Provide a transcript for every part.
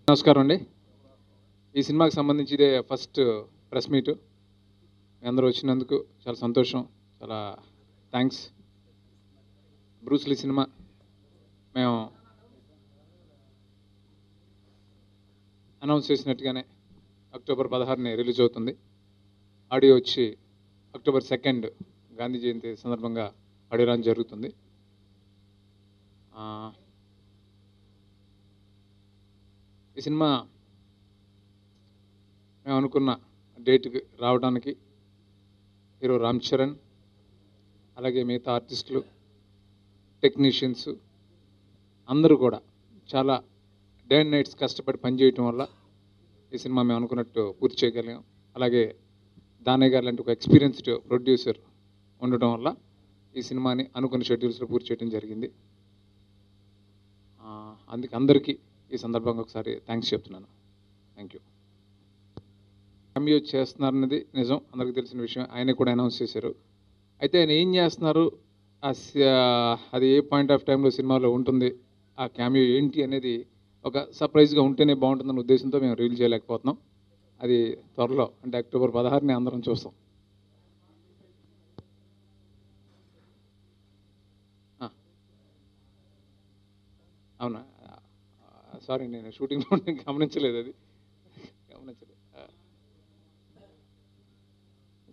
నమస్కారం అండి. ఈ సినిమాకి సంబంధించి ఇదే ఫస్ట్ ప్రెస్ మీట్. మీ అందరూ వచ్చినందుకు చాలా సంతోషం. చాలా థ్యాంక్స్. బ్రూస్ లీ సినిమా మేము అనౌన్స్ చేసినట్టుగానే అక్టోబర్ 16ని రిలీజ్ అవుతుంది. ఆడియో వచ్చి అక్టోబర్ 2 గాంధీ జయంతి సందర్భంగా ఆడియో లాంచ్ జరుగుతుంది. ఈ సినిమా మేము అనుకున్న డేట్కి రావడానికి హీరో రామ్ చరణ్, అలాగే మిగతా ఆర్టిస్టులు, టెక్నీషియన్స్ అందరూ కూడా చాలా డే అండ్ నైట్స్ కష్టపడి పనిచేయటం వల్ల ఈ సినిమా మేము అనుకున్నట్టు పూర్తి చేయగలిగాం. అలాగే దానయ్య గారు లాంటి ఒక ఎక్స్పీరియన్స్డ్ ప్రొడ్యూసర్ ఉండటం వల్ల ఈ సినిమాని అనుకున్న షెడ్యూల్స్లో పూర్తి చేయడం జరిగింది. అందుకే అందరికీ ఈ సందర్భంగా ఒకసారి థ్యాంక్స్ చెప్తున్నాను. Thank you. క్యామియో చేస్తున్నారన్నది నిజం, అందరికీ తెలిసిన విషయం. ఆయన కూడా అనౌన్స్ చేశారు. అయితే ఆయన ఏం చేస్తున్నారు, అది ఏ పాయింట్ ఆఫ్ టైంలో సినిమాలో ఉంటుంది, ఆ క్యామియో ఏంటి అనేది ఒక సర్ప్రైజ్గా ఉంటేనే బాగుంటుందన్న ఉద్దేశంతో మేము రివీల్ చేయలేకపోతున్నాం. అది త్వరలో అంటే అక్టోబర్ 16ని అందరం చూస్తాం. అవునా, సారీ, నేను షూటింగ్లో గమనించలేదు. అది గమనించలేదు.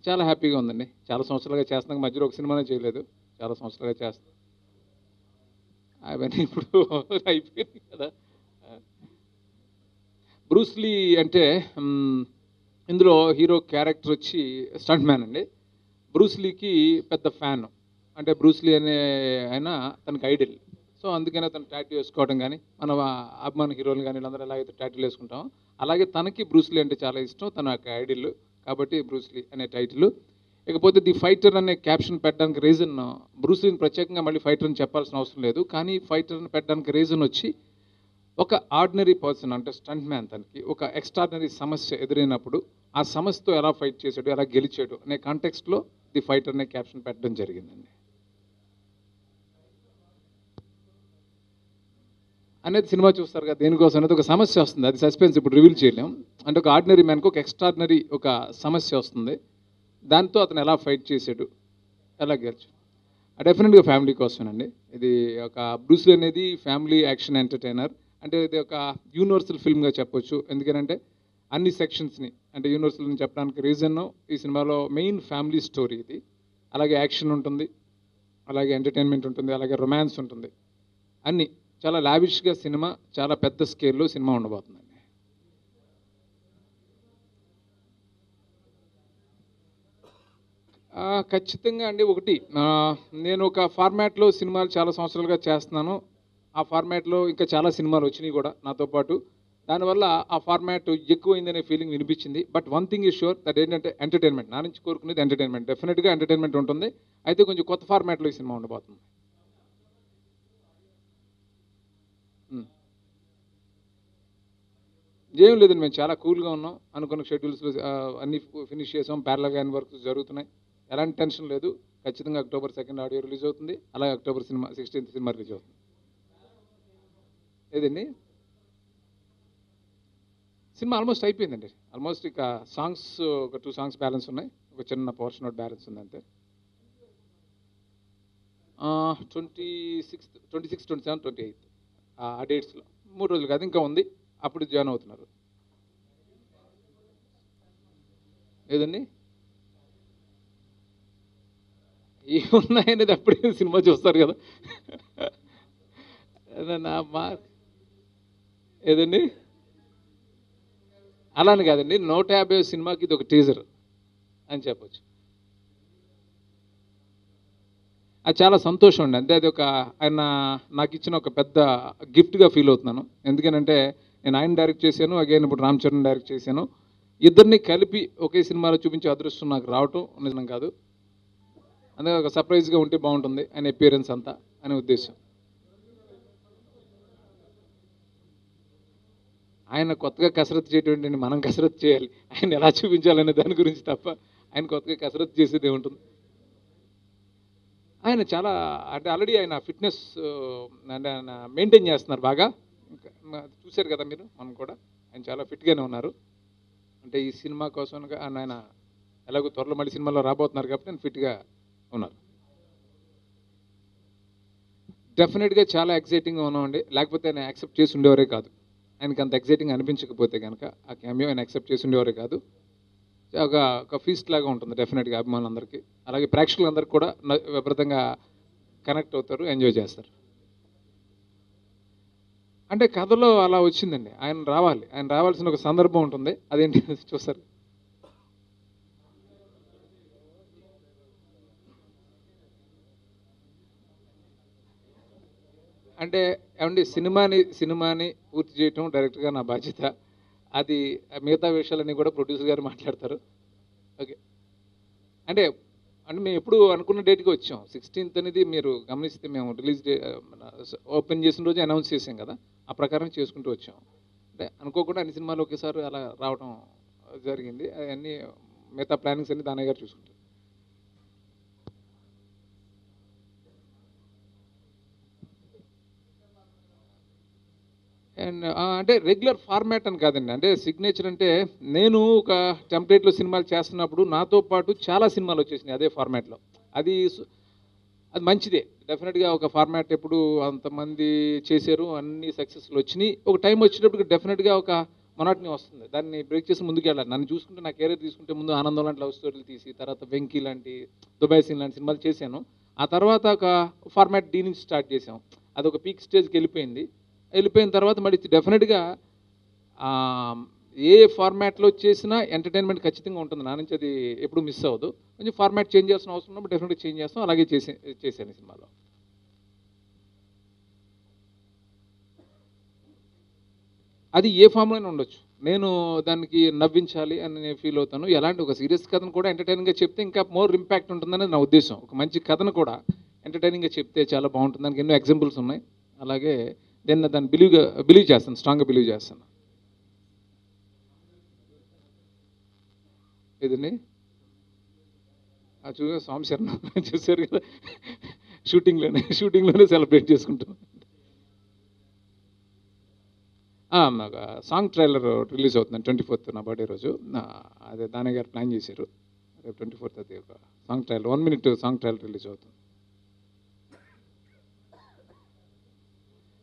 చాలా హ్యాపీగా ఉందండి. చాలా సంవత్సరాలుగా చేస్తున్నాక మధ్యలో ఒక సినిమానే చేయలేదు. చాలా సంవత్సరాలుగా చేస్తాను. అవన్నీ ఇప్పుడు అయిపోయింది కదా. బ్రూస్ లీ అంటే ఇందులో హీరో క్యారెక్టర్ వచ్చి స్టంట్ మ్యాన్ అండి. బ్రూస్ లీకి పెద్ద ఫ్యాన్. అంటే బ్రూస్ లీ అనే ఆయన తనకి ఐడిల్. సో అందుకనే తను టాటూ వేసుకోవడం కానీ, మన అభిమాన హీరోలు కానీ వీళ్ళందరూ ఎలాగైతే టాటూలు వేసుకుంటాం, అలాగే తనకి బ్రూస్ లీ అంటే చాలా ఇష్టం. తన ఐడిల్ కాబట్టి బ్రూస్ లీ అనే టైటిల్. ఇకపోతే ది ఫైటర్ అనే క్యాప్షన్ పెట్టడానికి రీజన్, బ్రూస్ లీని ప్రత్యేకంగా మళ్ళీ ఫైటర్ అని చెప్పాల్సిన అవసరం లేదు, కానీ ఫైటర్ అని పెట్టడానికి రీజన్ వచ్చి ఒక ఆర్డినరీ పర్సన్ అంటే స్టంట్ మ్యాన్, తనకి ఒక ఎక్స్ట్రాడినరీ సమస్య ఎదురైనప్పుడు ఆ సమస్యతో ఎలా ఫైట్ చేశాడు, ఎలా గెలిచాడు అనే కాంటెక్స్ట్లో ది ఫైటర్ అనే క్యాప్షన్ పెట్టడం జరిగిందండి. అనేది సినిమా చూస్తారు కదా, దేనికోసం అనేది ఒక సమస్య వస్తుంది. అది సస్పెన్స్, ఇప్పుడు రివీల్ చేయలేం. అంటే ఒక ఆర్డినరీ మ్యాన్కి ఒక ఎక్స్ట్రాడినరీ ఒక సమస్య వస్తుంది, దాంతో అతను ఎలా ఫైట్ చేశాడు, ఎలా గెలిచాడు. డెఫినెట్గా ఫ్యామిలీ కోసమేనండి. ఇది ఒక బ్రూస్ లీ అనేది ఫ్యామిలీ యాక్షన్ ఎంటర్టైనర్. అంటే ఇది ఒక యూనివర్సల్ ఫిల్మ్గా చెప్పొచ్చు. ఎందుకంటే అన్ని సెక్షన్స్ని అంటే యూనివర్సల్ని చెప్పడానికి రీజన్, ఈ సినిమాలో మెయిన్ ఫ్యామిలీ స్టోరీ ఇది. అలాగే యాక్షన్ ఉంటుంది, అలాగే ఎంటర్టైన్మెంట్ ఉంటుంది, అలాగే రొమాన్స్ ఉంటుంది. అన్నీ చాలా లావిష్గా సినిమా, చాలా పెద్ద స్కేల్లో సినిమా ఉండబోతుందండి. ఖచ్చితంగా అండి. ఒకటి, నేను ఒక ఫార్మాట్లో సినిమాలు చాలా సంవత్సరాలుగా చేస్తున్నాను. ఆ ఫార్మాట్లో ఇంకా చాలా సినిమాలు వచ్చినాయి కూడా నాతో పాటు. దానివల్ల ఆ ఫార్మాట్ ఎక్కువైందనే ఫీలింగ్ వినిపించింది. But one thing is sure, that ఏంటంటే ఎంటర్టైన్మెంట్. నా నుంచి కోరుకునేది ఎంటర్టైన్మెంట్. డెఫినెట్గా ఎంటర్టైన్మెంట్ ఉంటుంది. అయితే కొంచెం కొత్త ఫార్మాట్లో ఈ సినిమా ఉండబోతుంది. ఏం లేదండి, మేము చాలా కూల్గా ఉన్నాం. అనుకున్న షెడ్యూల్స్లో అన్నీ ఫినిష్ చేసాం. ప్యారలల్గా అన్ని వర్క్స్ జరుగుతున్నాయి. ఎలాంటి టెన్షన్ లేదు. ఖచ్చితంగా అక్టోబర్ 2 ఆడియో రిలీజ్ అవుతుంది. అలాగే అక్టోబర్ 16 సినిమా రిలీజ్ అవుతుంది. ఏదండి, సినిమా ఆల్మోస్ట్ అయిపోయిందండి. ఆల్మోస్ట్ ఇక సాంగ్స్ ఒక 2 సాంగ్స్ బ్యాలెన్స్ ఉన్నాయి. ఒక చిన్న పోర్షన్ ఒకటి బ్యాలెన్స్ ఉంది అంతే. 26, 27, 28 ఆ డేట్స్లో 3 రోజులు కాదు, ఇంకా ఉంది. అప్పుడు జాయిన్ అవుతున్నారు. ఏదండి, ఏమున్నాయనేది అప్పుడే సినిమా చూస్తారు కదా. నా మార్క్ ఏదండి, అలానే కాదండి. 150 సినిమాకి ఇది ఒక టీజర్ అని చెప్పచ్చు. అది చాలా సంతోషం అండి. అంటే అది ఒక ఆయన నాకు ఇచ్చిన ఒక పెద్ద గిఫ్ట్గా ఫీల్ అవుతున్నాను. ఎందుకనంటే నేను ఆయన డైరెక్ట్ చేశాను, అగైన్ ఇప్పుడు రామ్ చరణ్ డైరెక్ట్ చేశాను. ఇద్దరిని కలిపి ఒకే సినిమాలో చూపించే అదృష్టం నాకు రావటం నిజం కాదు. అందుకే ఒక సర్ప్రైజ్గా ఉంటే బాగుంటుంది ఆయన అపియరెన్స్ అంతా అనే ఉద్దేశం. ఆయన కొత్తగా కసరత్తు చేయటం, మనం కసరత్తు చేయాలి. ఆయన ఎలా చూపించాలనే దాని గురించి తప్ప ఆయన కొత్తగా కసరత్తు చేసేది ఏముంటుంది. ఆయన చాలా అంటే ఆల్రెడీ ఆయన ఫిట్నెస్ అంటే ఆయన మెయింటైన్ చేస్తున్నారు బాగా. చూశారు కదా మీరు, మనం కూడా ఆయన చాలా ఫిట్గానే ఉన్నారు. అంటే ఈ సినిమా కోసం ఆయన ఎలాగో త్వరలో మళ్ళీ సినిమాలో రాబోతున్నారు కాబట్టి నేను ఫిట్గా ఉన్నారు. డెఫినెట్గా చాలా ఎక్సైటింగ్గా ఉన్నామండి. లేకపోతే ఆయన యాక్సెప్ట్ చేసి ఉండేవారే కాదు. ఆయనకి అంత ఎక్సైటింగ్ అనిపించకపోతే కనుక ఆ క్యామియో ఆయన యాక్సెప్ట్ చేసి ఉండేవారే కాదు. ఒక ఫీస్ట్ లాగా ఉంటుంది డెఫినెట్గా అభిమానులందరికీ. అలాగే ప్రేక్షకులందరికీ కూడా విపరీతంగా కనెక్ట్ అవుతారు, ఎంజాయ్ చేస్తారు. అంటే కథలో అలా వచ్చిందండి. ఆయన రావాల్సిన ఒక సందర్భం ఉంటుంది. అదేంటి చూస్తారు. అంటే ఏమండి, సినిమాని పూర్తి చేయటం డైరెక్ట్గా నా బాధ్యత. అది మిగతా విషయాలన్నీ కూడా ప్రొడ్యూసర్ గారు మాట్లాడతారు. ఓకే. అంటే అంటే మేము ఎప్పుడు అనుకున్న డేట్కి వచ్చాం. 16th అనేది మీరు గమనిస్తే మేము రిలీజ్ ఓపెన్ చేసిన రోజు అనౌన్స్ చేసాం కదా, ఆ ప్రకారం చేసుకుంటూ వచ్చాం. అంటే అనుకోకుండా అన్ని సినిమాలు ఒకేసారి అలా రావడం జరిగింది. అవన్నీ మిగతా ప్లానింగ్స్ అన్ని దానయ్య గారు చూసుకుంటారు. అండ్ అంటే రెగ్యులర్ ఫార్మాట్ అని కాదండి. అంటే సిగ్నేచర్ అంటే నేను ఒక టెంప్లెట్లో సినిమాలు చేస్తున్నప్పుడు నాతో పాటు చాలా సినిమాలు వచ్చేసినాయి అదే ఫార్మాట్లో. అది అది మంచిదే. డెఫినెట్గా ఒక ఫార్మాట్ ఎప్పుడు అంతమంది చేశారు, అన్ని సక్సెస్లు వచ్చినాయి. ఒక టైం వచ్చేటప్పుడు డెఫినెట్గా ఒక మొనాటనీ వస్తుంది. దాన్ని బ్రేక్ చేసి ముందుకు వెళ్ళాలి. నన్ను చూసుకుంటే నా కెరీర్ తీసుకుంటే ముందు ఆనందం లాంటి లవ్ స్టోరీలు తీసి, తర్వాత వెంకీ లాంటి, దుబాయ్ సీన్ లాంటి సినిమాలు చేశాను. ఆ తర్వాత ఒక ఫార్మాట్ డీ నుంచి స్టార్ట్ చేసాం. అదొక పీక్ స్టేజ్కి వెళ్ళిపోయిన తర్వాత మళ్ళీ డెఫినెట్గా ఏ ఫార్మాట్లో చేసినా ఎంటర్టైన్మెంట్ ఖచ్చితంగా ఉంటుంది. నా నుంచి అది ఎప్పుడు మిస్ అవ్వదు. కొంచెం ఫార్మాట్ చేంజ్ చేయాల్సిన అవసరం ఉన్నప్పుడు డెఫినెట్గా చేంజ్ చేస్తాం. అలాగే చేశాను ఈ సినిమాలో. అది ఏ ఫామ్లోనే ఉండొచ్చు. నేను దానికి నవ్వించాలి అని నేను ఫీల్ అవుతాను. ఎలాంటి ఒక సీరియస్ కథను కూడా ఎంటర్టైనింగ్గా చెప్తే ఇంకా మోర్ ఇంపాక్ట్ ఉంటుందనేది నా ఉద్దేశం. ఒక మంచి కథను కూడా ఎంటర్టైనింగ్గా చెప్తే చాలా బాగుంటుంది. దానికి ఎన్నో ఎగ్జాంపుల్స్ ఉన్నాయి. అలాగే దాన్ని బిలీవ్ చేస్తాను, స్ట్రాంగ్గా బిలీవ్ చేస్తాను. ఇదండి చూసా, స్వామి శరణం చూసారు కదా, షూటింగ్లోనే సెలబ్రేట్ చేసుకుంటాం. నాకు సాంగ్ ట్రైలర్ రిలీజ్ అవుతుంది 24th, నా బర్త్డే రోజు. అదే దానయ్య గారు ప్లాన్ చేశారు. రేపు 24th అది ఒక song trailer, 1 minute song trailer release అవుతుంది.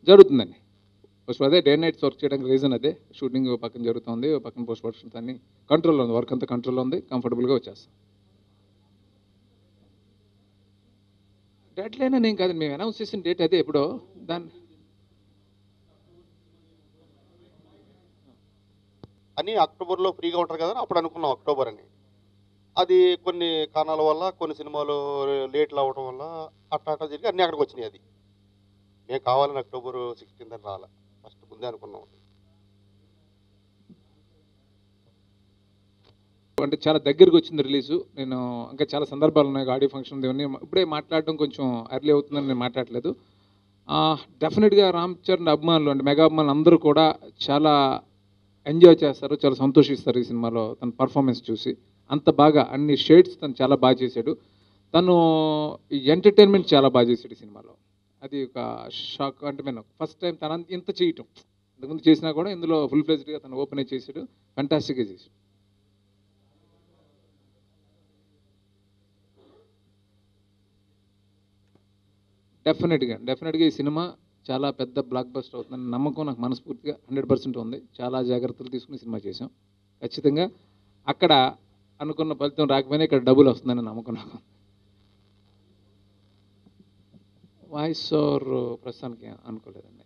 జరుగుతుందండి. ఫస్ట్ అదే డే నైట్స్ వర్క్ చేయడానికి రీజన్ అదే. షూటింగ్ పక్కన జరుగుతుంది, పక్కన పోస్ట్ ప్రొడక్షన్స్ అన్ని కంట్రోల్లో ఉంది, వర్క్ అంతా కంట్రోల్లో ఉంది, కంఫర్టబుల్గా వచ్చేస్తాం. డెడ్ లైన్ అని ఏం కాదండి, మేము అనౌన్స్ చేసిన డేట్ అదే. ఎప్పుడో దాన్ని అని అక్టోబర్లో ఫ్రీగా ఉంటారు కదా, అప్పుడు అనుకున్నాం అక్టోబర్ అని. అది కొన్ని కారణాల వల్ల, కొన్ని సినిమాలు లేట్లు అవ్వడం వల్ల అట్లా జరిగి అన్నీ అక్కడికి వచ్చినాయి. అది మేము కావాలని అక్టోబర్ 16 అని రాలే, ఫస్ట్ ముందే అనుకున్నాం. అంటే చాలా దగ్గరికి వచ్చింది రిలీజు. నేను ఇంకా చాలా సందర్భాలు ఉన్నాయి, ఆడియో ఫంక్షన్ ఇవన్నీ ఇప్పుడే మాట్లాడడం కొంచెం ఎర్లీ అవుతుందని నేను మాట్లాడలేదు. డెఫినెట్గా రామ్ చరణ్ అభిమానులు, అంటే మెగా అభిమానులు అందరూ కూడా చాలా ఎంజాయ్ చేస్తారు, చాలా సంతోషిస్తారు ఈ సినిమాలో తన పర్ఫార్మెన్స్ చూసి. అంత బాగా అన్ని షేడ్స్ తను చాలా బాగా చేశాడు. తను ఎంటర్టైన్మెంట్ చాలా బాగా చేశాడు ఈ సినిమాలో. అది ఒక షాక్. అంటే నేను ఫస్ట్ టైం తన ఇంత చేయటం, ఇంతకుముందు చేసినా కూడా ఇందులో ఫుల్ ఫ్లెజ్డ్గా తను ఓపెన్ అయి చేశాడు, ఫెంటాస్టిక్గా చేశాడు. డెఫినెట్గా ఈ సినిమా చాలా పెద్ద బ్లాక్ బస్టర్ అవుతుందని నమ్మకం నాకు మనస్ఫూర్తిగా 100% ఉంది. చాలా జాగ్రత్తలు తీసుకుని సినిమా చేసాం. ఖచ్చితంగా అక్కడ అనుకున్న ఫలితం రాకపోయినా ఇక్కడ డబ్బులు వస్తుందని నమ్మకం నాకు. వాయిస్ ఓవర్ ప్రస్తుతానికి అనుకోలేదండి.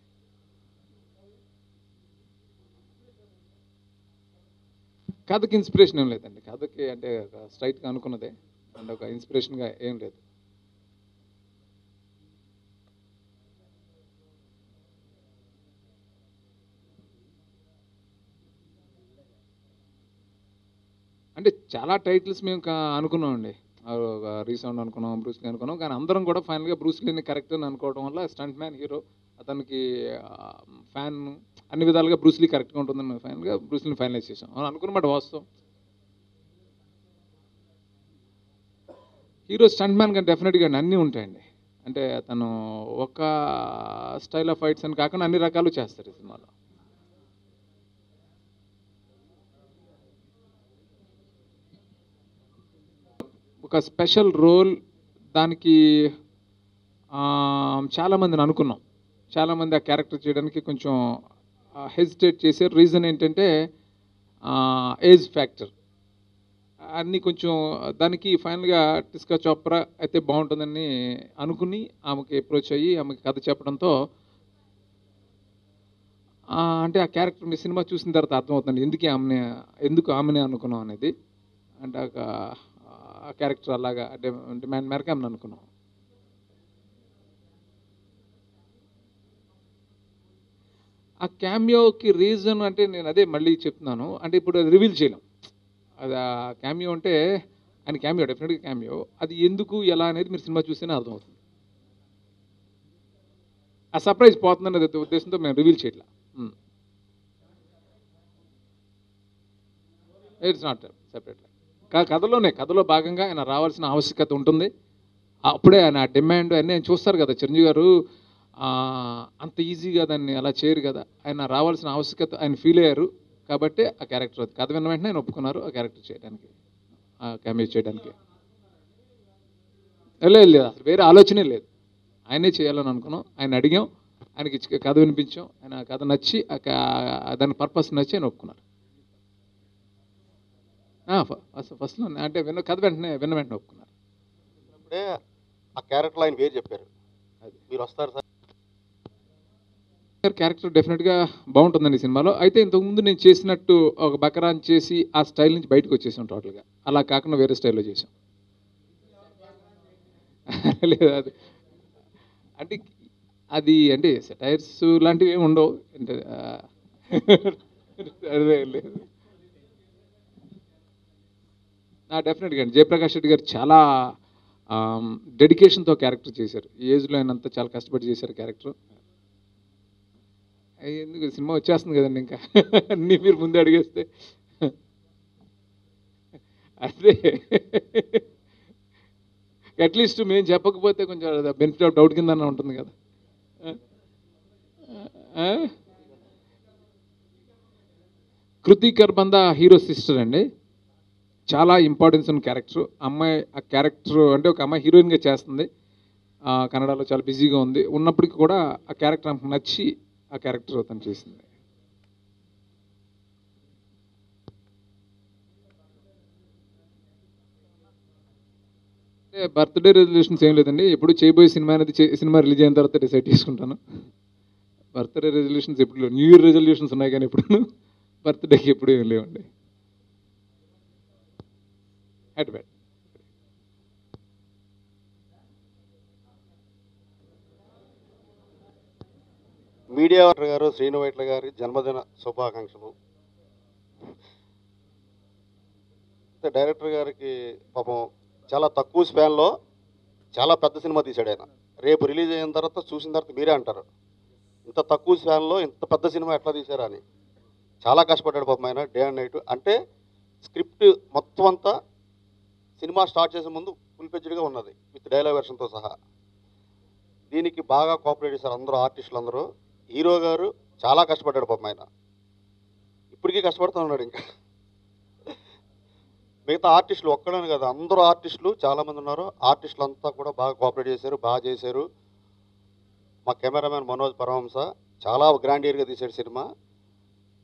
కథకి ఇన్స్పిరేషన్ ఏం లేదండి. కథకి అంటే స్ట్రైట్గా అనుకున్నదే, అండ్ ఒక ఇన్స్పిరేషన్గా ఏం లేదు. అంటే చాలా టైటిల్స్ మేము అనుకున్నామండి. ఒక రీసౌండ్ అనుకున్నాం, బ్రూస్లీ అనుకున్నాం. కానీ అందరం కూడా ఫైనల్గా బ్రూస్లీని కరెక్ట్ అని అనుకోవడం వల్ల స్టంట్ మ్యాన్ హీరో, అతనికి ఫ్యాన్, అన్ని విధాలుగా బ్రూస్లీ కరెక్ట్గా ఉంటుందని ఫైనల్గా బ్రూస్లీని ఫైనలైజ్ చేసాం. అనుకున్నమాట వాస్తవం. హీరో స్టంట్ మ్యాన్ కానీ డెఫినెట్గా అన్నీ ఉంటాయండి. అంటే తను ఒక స్టైల్ ఆఫ్ ఫైట్స్ అని కాకుండా అన్ని రకాలు చేస్తారు ఈ సినిమాలో. ఒక స్పెషల్ రోల్ దానికి చాలామందిని అనుకున్నాం. చాలామంది ఆ క్యారెక్టర్ చేయడానికి కొంచెం హెసిటేట్ చేశారు. రీజన్ ఏంటంటే ఏజ్ ఫ్యాక్టర్ అన్నీ కొంచెం దానికి ఫైనల్గా టిస్కా చోప్రా అయితే బాగుంటుందని అనుకుని ఆమెకి అప్రోచ్ అయ్యి ఆమెకి కథ చెప్పడంతో అంటే ఆ క్యారెక్టర్ మీ సినిమా చూసిన తర్వాత అర్థమవుతుంది ఎందుకు ఆమెనే అనుకున్నాం అనేది. అంటే ఆ క్యారెక్టర్ అలాగా డిమాండ్ మేరకు ఆమెను అనుకున్నాం. ఆ క్యామియోకి రీజన్ అంటే నేను అదే మళ్ళీ చెప్తున్నాను. అంటే ఇప్పుడు అది రివీల్ చేయలేం. అది ఆ క్యామియో అంటే ఆయన క్యామియో డెఫినెట్గా క్యామియో. అది ఎందుకు ఎలా అనేది మీరు సినిమా చూస్తేనే అర్థమవుతుంది. ఆ సర్ప్రైజ్ పోతుందనే ఉద్దేశంతో మేము రివీల్ చేయట్లా. It's not separate. కథలో భాగంగా ఆయన రావాల్సిన ఆవశ్యకత ఉంటుంది. అప్పుడే ఆయన డిమాండ్ అన్నీ ఆయన చూస్తారు కదా. చిరంజీవి గారు అంత ఈజీగా దాన్ని అలా చేయరు కదా. ఆయన రావాల్సిన ఆవశ్యకత ఆయన ఫీల్ అయ్యారు కాబట్టి ఆ క్యారెక్టర్ కథ విన్న వెంటనే ఆయన ఒప్పుకున్నారు ఆ క్యారెక్టర్ చేయడానికి, ఆ క్యామియో చేయడానికి. లేదు అసలు వేరే ఆలోచనే లేదు. ఆయనే చేయాలని అనుకున్నాం. ఆయన అడిగాం, ఆయనకి కథ వినిపించాం. ఆయన కథ నచ్చి దాని పర్పస్ నచ్చి ఆయన ఒప్పుకున్నారు. ఫస్ట్లో అంటే కథ విన్న వెంటనే ఒప్పుకున్నారు. అంటే ఆ క్యారెక్టర్ ఆయన పేరు చెప్పారు, అది మీరు వస్తారు సార్. క్యారెక్టర్ డెఫినెట్గా బాగుంటుందండి సినిమాలో. అయితే ఇంతకుముందు నేను చేసినట్టు ఒక బకరాన్ చేసి ఆ స్టైల్ నుంచి బయటకు వచ్చేసాం టోటల్గా. అలా కాకుండా వేరే స్టైల్లో చేసాం. లేదు అంటే అది అంటే సెటైర్స్ లాంటివి ఏమి ఉండవు. అంటే అదే లేదు. డెఫినెట్గా అండి. జయప్రకాష్ రెడ్డి గారు చాలా డెడికేషన్తో క్యారెక్టర్ చేశారు. ఈ ఏజ్లో ఆయన అంతా చాలా కష్టపడి చేశారు క్యారెక్టర్. ఎందుకు సినిమా వచ్చేస్తుంది కదండి, ఇంకా అన్నీ మీరు ముందే అడిగేస్తే. అదే అట్లీస్ట్ మేము చెప్పకపోతే కొంచెం బెనిఫిట్ ఆఫ్ డౌట్ కింద ఉంటుంది కదా. కృతి కర్బంద హీరో సిస్టర్ అండి. చాలా ఇంపార్టెన్స్ ఉన్న క్యారెక్టర్. అమ్మాయి ఆ క్యారెక్టర్ అంటే ఒక అమ్మాయి హీరోయిన్గా చేస్తుంది. కన్నడలో చాలా బిజీగా ఉంది. ఉన్నప్పటికీ కూడా ఆ క్యారెక్టర్ ఆమెకు నచ్చి ఆ క్యారెక్టర్ తను చేసింది. అంటే బర్త్డే రెజల్యూషన్స్ ఏం లేదండి. ఎప్పుడు చేయబోయే సినిమా అనేది సినిమా రిలీజ్ అయిన తర్వాత డిసైడ్ చేసుకుంటాను. బర్త్డే రెజల్యూషన్స్ ఎప్పుడు న్యూ ఇయర్ రెజల్యూషన్స్ ఉన్నాయి కానీ ఎప్పుడు బర్త్డేకి ఎప్పుడు ఏం లేవండి. హ్యాపీ మీడియా గారు శ్రీను వైట్ల గారి జన్మదిన శుభాకాంక్షలు. డైరెక్టర్ గారికి పాపం చాలా తక్కువ స్పాన్లో చాలా పెద్ద సినిమా తీశాడు ఆయన. రేపు రిలీజ్ అయిన తర్వాత చూసిన తర్వాత మీరే అంటారు ఇంత తక్కువ స్పాన్లో ఇంత పెద్ద సినిమా ఎట్లా తీశారా అని. చాలా కష్టపడ్డాడు పాపం ఆయన, డే అండ్ నైట్. అంటే స్క్రిప్ట్ మొత్తం అంతా సినిమా స్టార్ట్ చేసే ముందు ఫుల్ ఫ్లెడ్జ్డ్గా ఉన్నది విత్ డైలాగ్ వెర్షన్తో సహా. దీనికి బాగా కోఆపరేట్ చేశారు అందరూ ఆర్టిస్టులు అందరూ. హీరో గారు చాలా కష్టపడ్డాడు పాపం ఆయన, ఇప్పటికీ కష్టపడుతూ ఉన్నాడు. ఇంకా మిగతా ఆర్టిస్టులు ఒక్కడని కదా, అందరూ ఆర్టిస్టులు చాలామంది ఉన్నారు. ఆర్టిస్టులు అంతా కూడా బాగా కోఆపరేట్ చేశారు, బాగా చేశారు. మా కెమెరామెన్ మనోజ్ పరమహంస చాలా గ్రాండియర్గా తీశాడు సినిమా.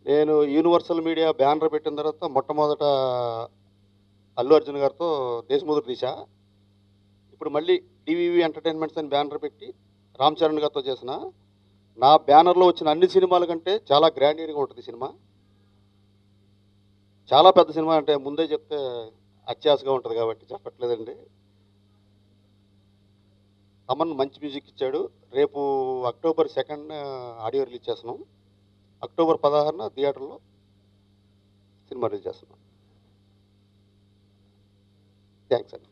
నేను యూనివర్సల్ మీడియా బ్యానర్ పెట్టిన తర్వాత మొట్టమొదట అల్లు అర్జున్ గారితో దేశముద్ర తీశా. ఇప్పుడు మళ్ళీ డివివి ఎంటర్టైన్మెంట్స్ అని బ్యానర్ పెట్టి రామ్ చరణ్ గారితో చేసిన. నా బ్యానర్లో వచ్చిన అన్ని సినిమాల కంటే చాలా గ్రాండియర్గా ఉంటుంది సినిమా. చాలా పెద్ద సినిమా, అంటే ముందే చెప్తే అత్యాశగా ఉంటుంది కాబట్టి చెప్పట్లేదండి. తమన్ మంచి మ్యూజిక్ ఇచ్చాడు. రేపు అక్టోబర్ 2 ఆడియో రిలీజ్ చేస్తున్నాం. అక్టోబర్ 16 థియేటర్లో సినిమా రిలీజ్ చేస్తున్నాం. థ్యాంక్స్ అండి.